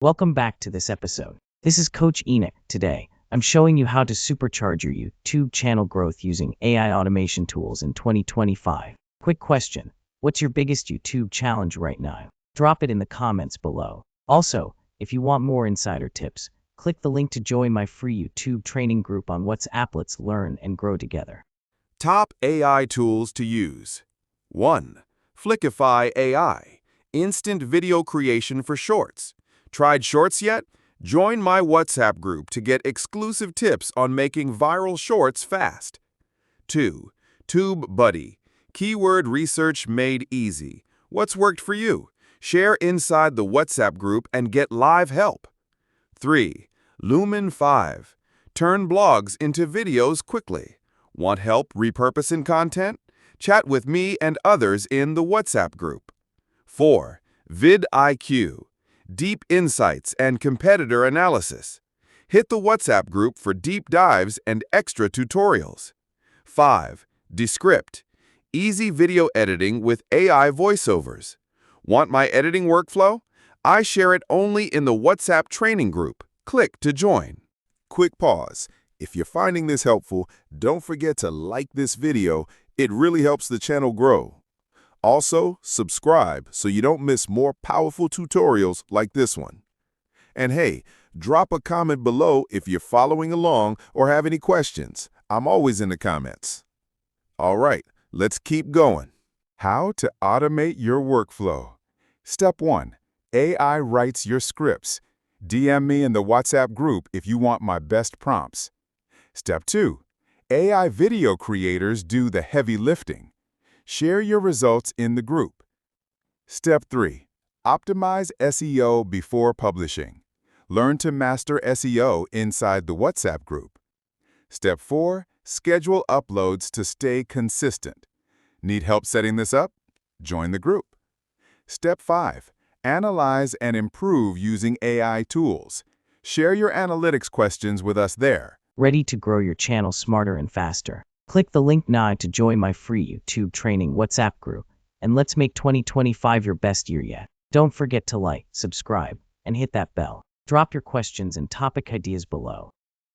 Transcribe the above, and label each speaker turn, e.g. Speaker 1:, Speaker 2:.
Speaker 1: Welcome back to this episode. This is Coach Enoch. Today, I'm showing you how to supercharge your YouTube channel growth using AI automation tools in 2025. Quick question: what's your biggest YouTube challenge right now? Drop it in the comments below. Also, if you want more insider tips, click the link to join my free YouTube training group on WhatsApp. Let's learn and grow together.
Speaker 2: Top AI tools to use. 1. Flickify AI, instant video creation for shorts. Tried Shorts yet? Join my WhatsApp group to get exclusive tips on making viral shorts fast. 2. TubeBuddy, keyword research made easy. What's worked for you? Share inside the WhatsApp group and get live help. 3. Lumen 5, turn blogs into videos quickly. Want help repurposing content? Chat with me and others in the WhatsApp group. 4. vidIQ, deep insights and competitor analysis. Hit the WhatsApp group for deep dives and extra tutorials. 5. Descript, easy video editing with AI voiceovers. Want my editing workflow? I share it only in the WhatsApp training group. Click to join.
Speaker 3: Quick pause. If you're finding this helpful, don't forget to like this video. It really helps the channel grow. Also, subscribe so you don't miss more powerful tutorials like this one. And hey, drop a comment below if you're following along or have any questions. I'm always in the comments. All right, let's keep going. How to automate your workflow. Step 1. AI writes your scripts. DM me in the WhatsApp group if you want my best prompts. Step 2. AI video creators do the heavy lifting. Share your results in the group. Step 3. Optimize SEO before publishing. Learn to master SEO inside the WhatsApp group. Step 4. Schedule uploads to stay consistent. Need help setting this up? Join the group. Step 5. Analyze and improve using AI tools. Share your analytics questions with us there.
Speaker 1: Ready to grow your channel smarter and faster? Click the link now to join my free YouTube training WhatsApp group, and let's make 2025 your best year yet. Don't forget to like, subscribe, and hit that bell. Drop your questions and topic ideas below.